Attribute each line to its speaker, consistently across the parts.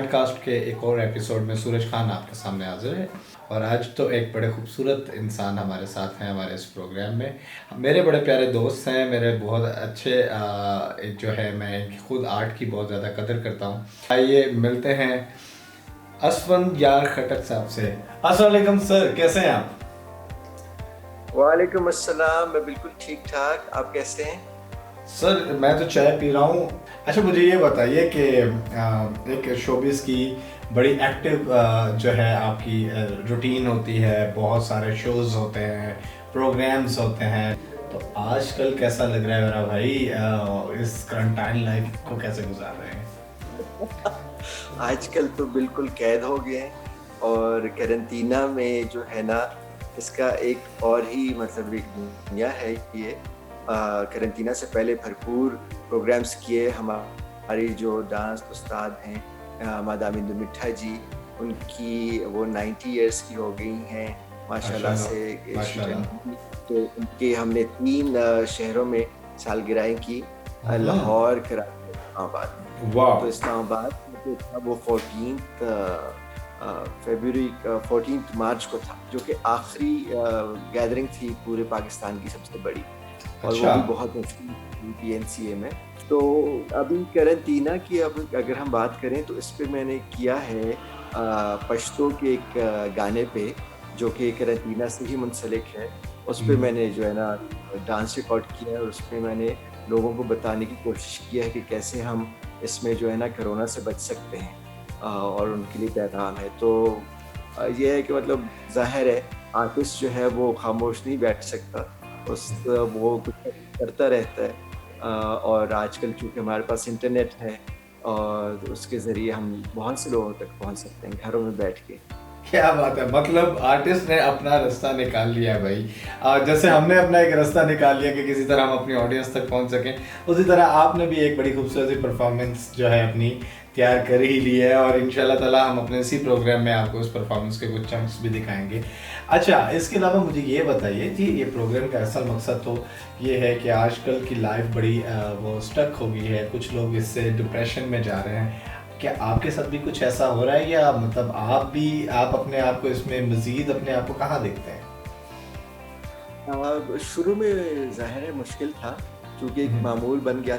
Speaker 1: Podcast के एक और एपिसोड में सूरज खान आपके सामने हाजिर है। और आज तो एक बड़े खूबसूरत इंसान हमारे साथ हैं हमारे इस प्रोग्राम में। मेरे बड़े प्यारे दोस्त हैं, मेरे बहुत अच्छे जो है, मैं इनकी खुद आर्ट की बहुत ज़्यादा कदर करता हूँ। आइए मिलते हैं असफंद यार खटक साहब से। अस्सलाम वालेकुम सर, कैसे हैं आप?
Speaker 2: वालेकुम अस्सलाम। मैं बिल्कुल ठीक ठाक। आप कैसे हैं?
Speaker 1: सर मैं तो चाय पी रहा हूँ। अच्छा मुझे ये बताइए कि एक शोबिस की बड़ी एक्टिव जो है आपकी रूटीन होती है, बहुत सारे शोज होते हैं, प्रोग्राम्स होते हैं, तो आजकल कैसा लग रहा है मेरा भाई? इस क्वारंटाइन लाइफ को कैसे गुजार रहे हैं?
Speaker 2: आजकल तो बिल्कुल कैद हो गए हैं। और कैरेंटीना में जो है ना, इसका एक और ही मतलब एक दुनिया है ये। कैरेंटीना से पहले भरपूर प्रोग्राम्स किए। हमारी जो डांस उस्ताद हैं मादाम इंदु मिठा जी, उनकी वो 90 इयर्स की हो गई हैं माशाल्लाह से।
Speaker 1: माशाल्लाह माशाल्लाह।
Speaker 2: तो उनके हमने 3 शहरों में सालगिरह की, लाहौर, कराची, इस्लामाबाद। तो
Speaker 1: वाह।
Speaker 2: इस्लामाबाद में जो था वो 14 मार्च को था, जो कि आखिरी गैदरिंग थी पूरे पाकिस्तान की सबसे बड़ी। और वो
Speaker 1: अच्छा।
Speaker 2: भी बहुत मुश्किल PNCA में। तो अभी कैरेंटीना की अब अगर हम बात करें तो इस पे मैंने किया है पश्तो के एक गाने पे, जो कि कैरेंटीना से ही मुंसलिक है। उस पे मैंने जो है ना डांस रिकॉर्ड किया है, और उस पे मैंने लोगों को बताने की कोशिश की है कि कैसे हम इसमें जो है ना कोरोना से बच सकते हैं। और उनके लिए पैगाम है। तो ये है कि मतलब ज़ाहिर है आर्टिस्ट जो है वो खामोश नहीं बैठ सकता, वो कुछ करता रहता है। और आजकल चूँकि हमारे पास इंटरनेट है, और उसके ज़रिए हम बहुत से लोगों तक पहुँच सकते हैं घरों में बैठ के।
Speaker 1: क्या बात है, मतलब आर्टिस्ट ने अपना रास्ता निकाल लिया है भाई। जैसे हमने अपना एक रास्ता निकाल लिया कि किसी तरह हम अपनी ऑडियंस तक पहुंच सकें, उसी तरह आपने भी एक बड़ी खूबसूरत सी परफॉर्मेंस जो है अपनी तैयार कर ही ली है। और इंशाल्लाह ताला हम अपने इसी प्रोग्राम में आपको उस परफॉर्मेंस के कुछ चंक्स भी दिखाएंगे। अच्छा, इसके अलावा मुझे ये बताइए जी, ये प्रोग्राम का असल मकसद तो ये है कि आजकल की लाइफ बड़ी वो स्टक हो गई है, कुछ लोग इससे डिप्रेशन में जा रहे हैं। क्या आपके साथ भी कुछ ऐसा हो रहा है, या मतलब आप अपने आप को इसमें मजीद अपने आप को कहाँ देखते हैं?
Speaker 2: शुरू में ज़ाहिर है मुश्किल था, क्योंकि एक
Speaker 1: हम्म।
Speaker 2: मामूल बन गया।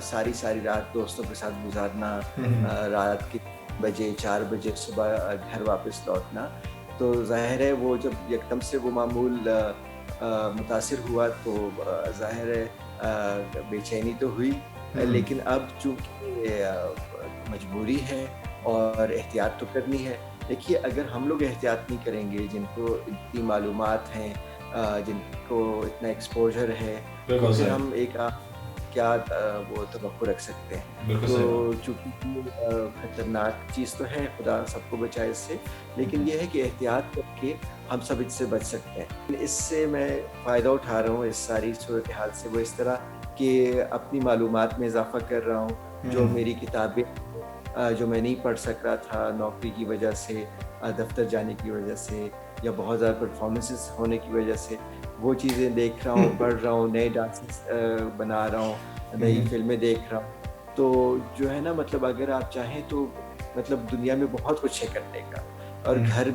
Speaker 2: सारी सारी रात दोस्तों के साथ गुजारना,
Speaker 1: हम्म।
Speaker 2: रात के बजे 4 बजे सुबह घर वापस लौटना। तो ज़ाहिर है वो जब एकदम से वो मामूल मुतासिर हुआ, तो ज़ाहिर है बेचैनी तो हुई।
Speaker 1: हम्म।
Speaker 2: लेकिन अब चूँकि मजबूरी है और एहतियात तो करनी है। देखिए, अगर हम लोग एहतियात नहीं करेंगे, जिनको इतनी मालूमात हैं, जिनको इतना एक्सपोज़र है, तो
Speaker 1: बिल्कुल
Speaker 2: फिर
Speaker 1: सही।
Speaker 2: हम एक क्या वो तवक्को रख सकते हैं।
Speaker 1: बिल्कुल
Speaker 2: तो
Speaker 1: सही बात।
Speaker 2: चूँकि खतरनाक चीज़ तो है, खुदा सबको बचाए इससे। लेकिन ये है कि एहतियात करके हम सब इससे बच सकते हैं। इससे मैं फ़ायदा उठा रहा हूँ इस सारी सूरत हाल से, वो इस तरह कि अपनी मालूमात में इज़ाफ़ा कर रहा हूँ। जो
Speaker 1: हम्म।
Speaker 2: मेरी किताबें जो मैं नहीं पढ़ सक रहा था नौकरी की वजह से, दफ़्तर जाने की वजह से, या बहुत ज़्यादा परफॉर्मेंसेस होने की वजह से, वो चीज़ें देख रहा हूँ, पढ़ रहा हूँ, नए डांसेस बना रहा हूँ, नई
Speaker 1: हम्म।
Speaker 2: फ़िल्में देख रहा हूँ। तो जो है ना, मतलब अगर आप चाहें तो मतलब दुनिया में बहुत कुछ है करने का। और
Speaker 1: हम्म।
Speaker 2: घर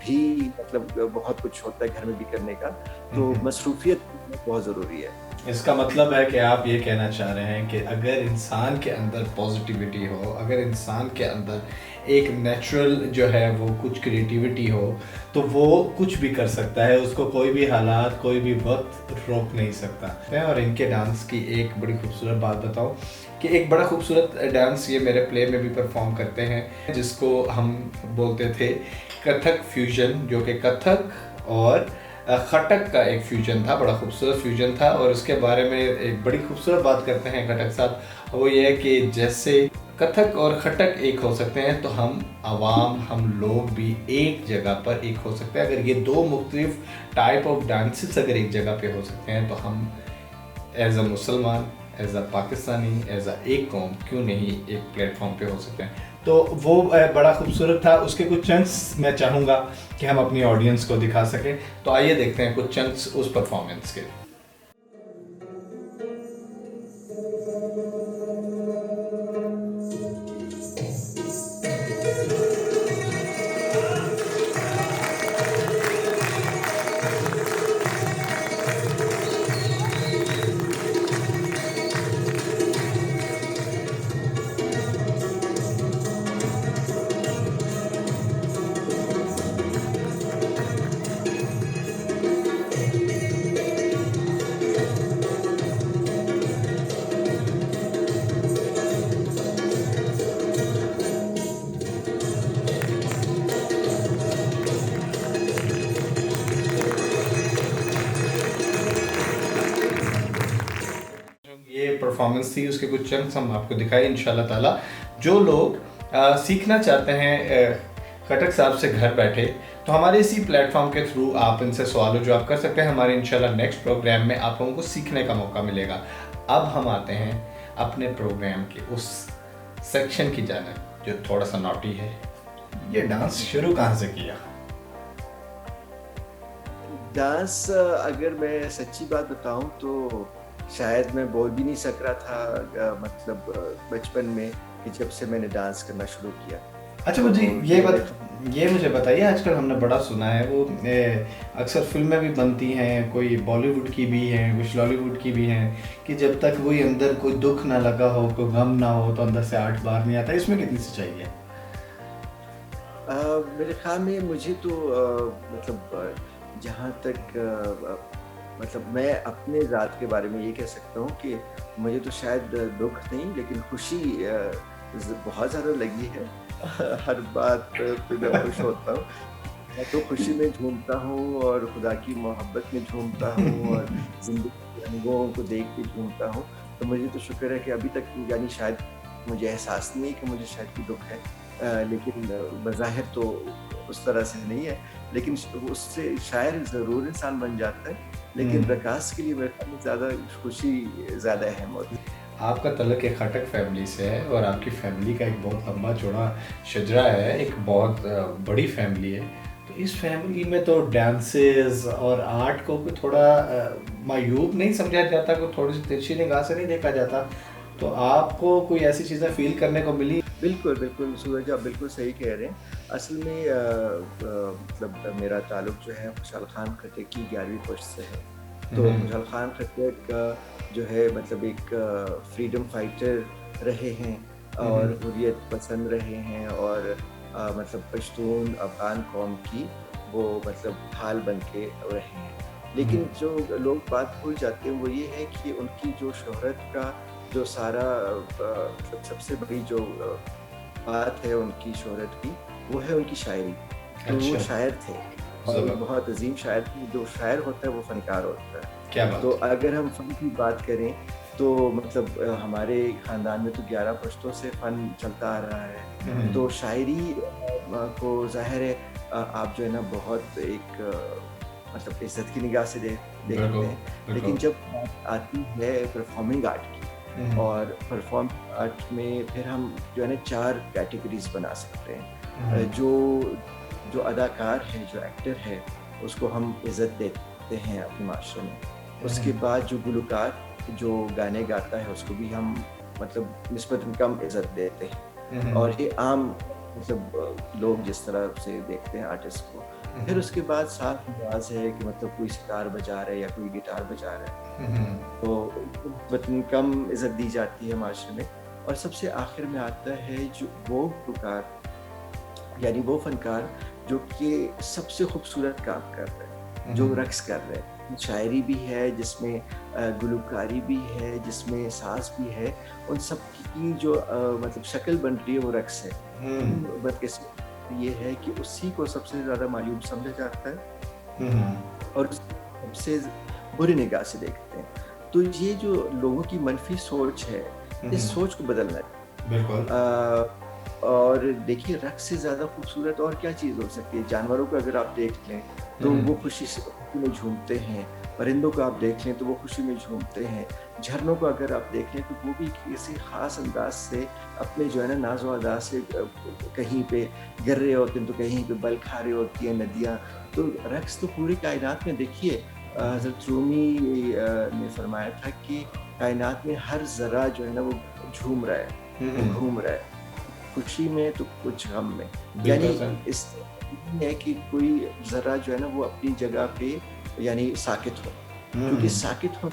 Speaker 2: भी मतलब बहुत कुछ होता है घर में भी करने का। तो
Speaker 1: हम्म।
Speaker 2: मसरूफ़ियत बहुत ज़रूरी है।
Speaker 1: इसका मतलब है कि आप ये कहना चाह रहे हैं कि अगर इंसान के अंदर पॉजिटिविटी हो, अगर इंसान के अंदर एक नेचुरल जो है वो कुछ क्रिएटिविटी हो, तो वो कुछ भी कर सकता है, उसको कोई भी हालात कोई भी वक्त रोक नहीं सकता है। और इनके डांस की एक बड़ी खूबसूरत बात बताऊं कि एक बड़ा खूबसूरत डांस ये मेरे प्ले में भी परफॉर्म करते हैं, जिसको हम बोलते थे कथक फ्यूजन, जो कि कथक और खटक का एक फ्यूजन था, बड़ा खूबसूरत फ्यूजन था। और उसके बारे में एक बड़ी खूबसूरत बात करते हैं खटक साहब, वो ये है कि जैसे कथक और खटक एक हो सकते हैं, तो हम आवाम, हम लोग भी एक जगह पर एक हो सकते हैं। अगर ये दो मुख्तलिफ टाइप ऑफ डांसेस अगर एक जगह पे हो सकते हैं, तो हम एज अ मुसलमान, as a Pakistani, as a एक कौम क्यों नहीं एक प्लेटफॉर्म पे हो सकते हैं? तो वो बड़ा खूबसूरत था। उसके कुछ चंक्स मैं चाहूँगा कि हम अपनी ऑडियंस को दिखा सकें, तो आइए देखते हैं कुछ चंक्स उस परफॉर्मेंस के। परफॉर्मेंस थी उसके कुछ चंक्स हम आपको दिखाए इंशाल्लाह ताला। जो लोग सीखना चाहते हैं खटक साहब से घर बैठे, तो हमारे इसी प्लेटफॉर्म के थ्रू आप इनसे सवाल जो आप कर सकते हैं। हमारे इंशाल्लाह नेक्स्ट प्रोग्राम में आप लोगों को सीखने का मौका मिलेगा। अब हम आते हैं अपने प्रोग्राम के उस सेक्शन की जानिब जो थोड़ा सा नॉटी है। ये डांस शुरू कहाँ से किया?
Speaker 2: डांस अगर मैं सच्ची बात बताऊं तो शायद मैं बोल भी नहीं सक रहा था मतलब बचपन में कि जब से मैंने डांस करना शुरू किया।
Speaker 1: अच्छा, मुझे ये मुझे बताइए, आजकल हमने बड़ा सुना है वो अक्सर फिल्में भी बनती हैं, कोई बॉलीवुड की भी हैं, कुछ लॉलीवुड की भी हैं, कि जब तक वही अंदर कोई दुख ना लगा हो, कोई गम ना हो, तो अंदर से आर्ट बाहर नहीं आता। इसमें कितनी सच्चाई है?
Speaker 2: मेरे ख्याल में मुझे तो मतलब जहाँ तक मतलब मैं अपने ज़ात के बारे में ये कह सकता हूँ कि मुझे तो शायद दुख नहीं लेकिन खुशी बहुत ज़्यादा लगी है। हर बात पे मैं खुश होता हूँ। मैं तो खुशी में झूमता हूँ और खुदा की मोहब्बत में झूमता हूँ और ज़िंदगी के रंगों को देख के झूमता हूँ। तो मुझे तो शुक्र है कि अभी तक यानी शायद मुझे एहसास नहीं है कि मुझे शायद कोई दुख है, लेकिन बज़ाहिर तो उस तरह से नहीं है, लेकिन उससे शायर ज़रूर इंसान बन जाता है, लेकिन रकास के लिए मेरे ख्याल में ज़्यादा खुशी ज़्यादा अहम होती है।
Speaker 1: आपका तल्लुक एक खटक फैमिली से है और आपकी फैमिली का एक बहुत लंबा चौड़ा शजरा है, एक बहुत बड़ी फैमिली है। तो इस फैमिली में तो डांसेस और आर्ट को भी थोड़ा मायूब नहीं समझा जाता, कोई थोड़ी सी तिरछी निगाह से नहीं देखा जाता। तो आपको कोई ऐसी चीज़ें फील करने को मिली?
Speaker 2: बिल्कुल, बिल्कुल सूरज, आप बिल्कुल सही कह रहे हैं। असल में मतलब मेरा ताल्लुक जो है खुशहाल खान खट्टक की 11वीं पुश्त से है। तो खुशहाल खान खट्टक जो है मतलब एक फ्रीडम फाइटर रहे हैं और हुर्रियत पसंद रहे हैं और मतलब पश्तून अफ़गान कौम की वो मतलब ढाल बन के रहे हैं। लेकिन जो लोग बात भूल जाते हैं वो ये है कि उनकी जो शोहरत का जो सारा मतलब सबसे बड़ी जो बात है उनकी शोहरत की, वो है उनकी शायरी। तो वो
Speaker 1: अच्छा।
Speaker 2: शायर थे और बहुत अजीम शायर थे। जो शायर होता है वो फनकार होता है।
Speaker 1: क्या बात?
Speaker 2: तो अगर हम फ़न की बात करें तो मतलब हमारे ख़ानदान में तो 11 पुश्तों से फ़न चलता आ रहा है। तो शायरी को ज़ाहिर है आप जो है ना बहुत एक मतलब इज़्ज़त की निगाह से देखते हैं। लेकिन जब बात आती है परफॉर्मिंग आर्ट की और परफॉर्मिंग आर्ट में फिर हम जो है ना 4 कैटेगरीज़ बना सकते हैं। जो अदाकार है, जो एक्टर है, उसको हम इज़्ज़त देते हैं अपने माशरे में। उसके बाद जो गुलकार जो गाने गाता है उसको भी हम मतलब निस्बतन कम इज़्ज़त देते हैं और ये आम मतलब लोग जिस तरह से देखते हैं आर्टिस्ट को। फिर उसके बाद साथ अंदाज़ है कि मतलब कोई सितार बजा रहा है या कोई गिटार बजा रहा है, तो निस्बतन कम इज़्ज़त दी जाती है माशरे में। और सबसे आखिर में आता है जो वो गुलकार यानी वो फ़नकार जो कि सबसे खूबसूरत काम कर रहे हैं, जो रक़्स कर रहे हैं। शायरी भी है जिसमें गुलकारी भी है, जिसमें साज़ भी है, उन सब की जो मतलब शक्ल बन रही है वो रक़्स है। बदकिस्मती ये है कि उसी को सबसे ज़्यादा मायूब समझा जाता है और सबसे बुरी निगाह से देखते हैं। तो ये जो लोगों की मनफी सोच है, इस सोच को बदलना है।
Speaker 1: बिल्कुल।
Speaker 2: और देखिए रक़्स से ज़्यादा खूबसूरत और क्या चीज़ हो सकती है। जानवरों को अगर आप देख लें तो वो खुशी में झूमते हैं, परिंदों को आप देख लें तो वो खुशी में झूमते हैं, झरनों को अगर आप देख लें तो वो भी किसी ख़ास अंदाज से अपने जो है ना नाज़ो अदा से कहीं पे गिर रहे होते हैं तो कहीं पे बल खा रही होती हैं नदियाँ। तो रक़्स तो पूरी कायनात में देखिए हज़रत रूमी ने फरमाया था कि कायनात में हर ज़रा जो है ना वो झूम रहा है, घूम रहा है, खुशी में तो कुछ गम में। यानी इस है कि कोई ज़रा जो है ना वो अपनी जगह पे यानी साकित हो, क्योंकि साकित हो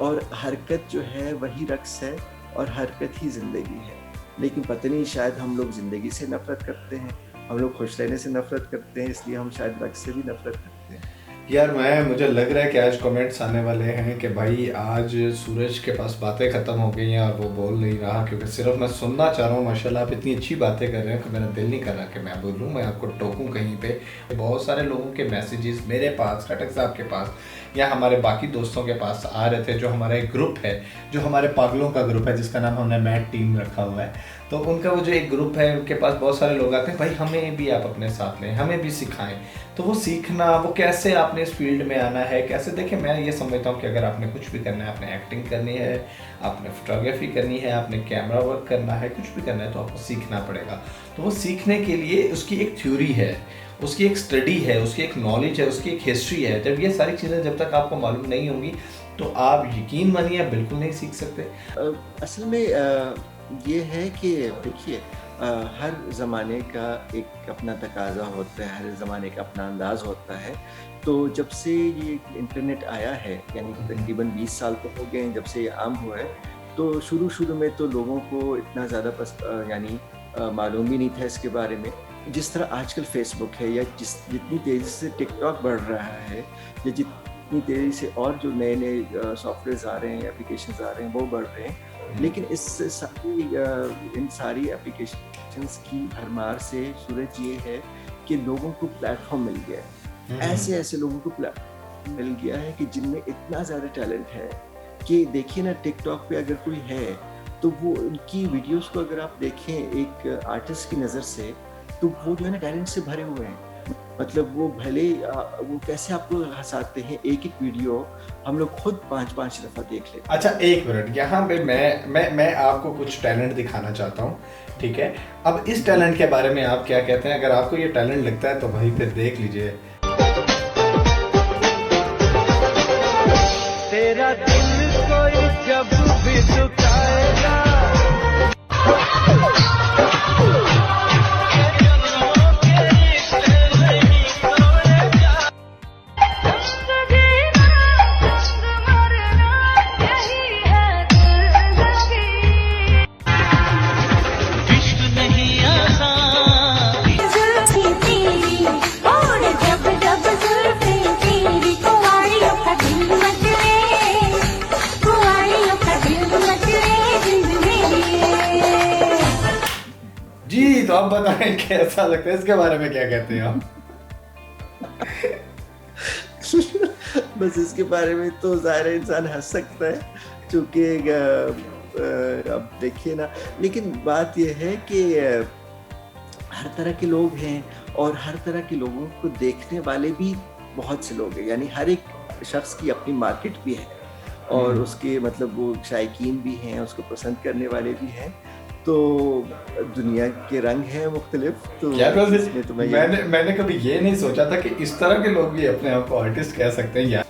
Speaker 2: और हरकत जो है वही रक़्स है और हरकत ही ज़िंदगी है। लेकिन पता नहीं शायद हम लोग ज़िंदगी से नफ़रत करते हैं, हम लोग खुश रहने से नफ़रत करते हैं, इसलिए हम शायद रक़्स से भी नफ़रत करते हैं।
Speaker 1: यार मुझे लग रहा है कि आज कमेंट्स आने वाले हैं कि भाई आज सूरज के पास बातें ख़त्म हो गई हैं और वो बोल नहीं रहा, क्योंकि सिर्फ मैं सुनना चाह रहा हूँ। माशाल्लाह आप इतनी अच्छी बातें कर रहे हैं कि मेरा दिल नहीं कर रहा कि मैं बोलूँ, मैं आपको टोकूँ कहीं पे। बहुत सारे लोगों के मैसेजेस मेरे पास, खटक साहब के पास, या हमारे बाकी दोस्तों के पास आ रहे थे, जो हमारा एक ग्रुप है, जो हमारे पागलों का ग्रुप है जिसका नाम हमने मैड टीम रखा हुआ है, तो उनका वो जो एक ग्रुप है उनके पास बहुत सारे लोग आते हैं, भाई हमें भी आप अपने साथ लें, हमें भी सिखाएं। तो वो सीखना, वो कैसे आपने इस फील्ड में आना है, कैसे, देखिए मैं ये समझता हूँ कि अगर आपने कुछ भी करना है, आपने एक्टिंग करनी है, आपने फोटोग्राफी करनी है, आपने कैमरा वर्क करना है, कुछ भी करना है, तो आपको सीखना पड़ेगा। तो वो सीखने के लिए उसकी एक थ्योरी है, उसकी एक स्टडी है, उसकी एक नॉलेज है, उसकी एक हिस्ट्री है। जब ये सारी चीज़ें जब तक आपको मालूम नहीं होंगी तो आप यकीन मानिए बिल्कुल नहीं सीख सकते।
Speaker 2: असल में ये है कि देखिए, हर ज़माने का एक अपना तकाज़ा होता है, हर ज़माने का अपना अंदाज़ होता है। तो जब से ये इंटरनेट आया है, यानी कि तकरीबन 20 साल तो हो गए हैं जब से ये आम हुआ है, तो शुरू में तो लोगों को इतना ज़्यादा यानी मालूम भी नहीं था इसके बारे में। जिस तरह आजकल फ़ेसबुक है, या जितनी तेज़ी से टिकटॉक बढ़ रहा है, या जितनी तेज़ी से और जो नए-नए सॉफ्टवेयर्स आ रहे हैं, एप्लीकेशंस आ रहे हैं, वो बढ़ रहे हैं। लेकिन इस इन सारी एप्लीकेशंस की भरमार से सूरज ये है कि लोगों को प्लेटफ़ॉर्म मिल गया है। ऐसे-ऐसे लोगों को प्लेटफ़ॉर्म मिल गया है कि जिनमें इतना ज़्यादा टैलेंट है कि देखिए ना, टिकटॉक पे अगर कोई है, तो वो उनकी वीडियोज़ को अगर आप देखें एक आर्टिस्ट की नज़र से, तो वो जो है ना टैलेंट से भरे हुए हैं। मतलब वो भले वो कैसे आपको हँसाते हैं, एक-एक वीडियो हम लोग खुद 5-5 दफ़ा देख लेते हैं।
Speaker 1: अच्छा एक मिनट, यहाँ पे मैं आपको कुछ टैलेंट दिखाना चाहता हूँ, ठीक है? अब इस टैलेंट के बारे में आप क्या कहते हैं? अगर आपको ये टैलेंट लगता है तो भाई फिर देख लीजिए।
Speaker 3: तेरा दिल कोई जब भी दुखाएगा,
Speaker 1: जी, तो आप बताएं कैसा लगता है, इसके बारे में क्या कहते हैं आप?
Speaker 2: बस इसके बारे में तो ज़ाहिर है इंसान हँस सकता है, चूँकि अब देखिए ना, लेकिन बात ये है कि हर तरह के लोग हैं, और हर तरह के लोगों को देखने वाले भी बहुत से लोग हैं। यानी हर एक शख्स की अपनी मार्केट भी है, और उसके मतलब वो शायकीन भी हैं, उसको पसंद करने वाले भी हैं। तो दुनिया के रंग हैं मुख्तलिफ। तो
Speaker 1: क्या बात है?
Speaker 2: इसमें तो
Speaker 1: मैंने कभी ये नहीं सोचा था कि इस तरह के लोग भी अपने आप को आर्टिस्ट कह सकते हैं यार।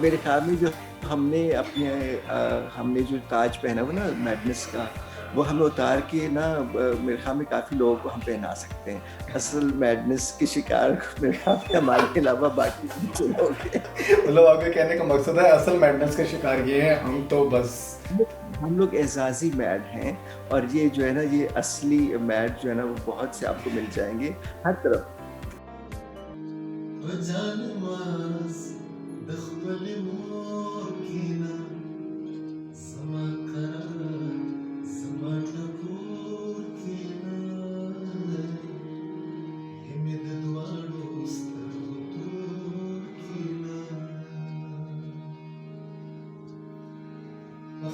Speaker 2: मेरे ख्याल में जो हमने जो ताज पहना हुआ ना मैडनेस का, वो हमें उतार के ना मेरे ख्याल में काफ़ी लोगों को हम पहना सकते हैं। असल मैडनेस के शिकार मेरे ख्याल में हमारे अलावा बाकी जो लोग हैं।
Speaker 1: मतलब आपके कहने का मकसद है असल मैडनेस का शिकार ये है, हम तो बस
Speaker 2: हम लोग एजाजी मैड हैं, और ये जो है ना, ये असली मैड जो है ना, वो बहुत से आपको मिल जाएंगे हर तरफ।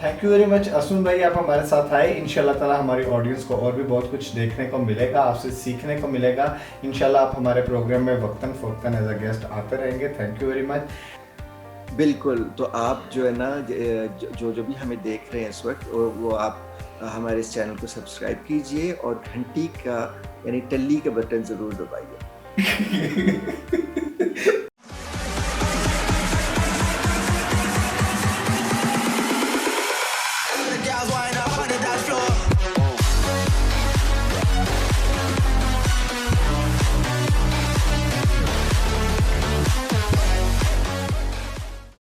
Speaker 1: थैंक यू वेरी मच असुन भाई, आप हमारे साथ आए। इंशाल्लाह ताला हमारी ऑडियंस को और भी बहुत कुछ देखने को मिलेगा, आपसे सीखने को मिलेगा। इंशाल्लाह आप हमारे प्रोग्राम में वक्तन फ़वक्तन एज अ गेस्ट आते रहेंगे। Thank you very much.
Speaker 2: बिल्कुल, तो आप जो है ना, जो भी हमें देख रहे हैं इस वक्त, वो आप हमारे इस चैनल को सब्सक्राइब कीजिए, और घंटी का यानी टल्ली का बटन ज़रूर दबाइए।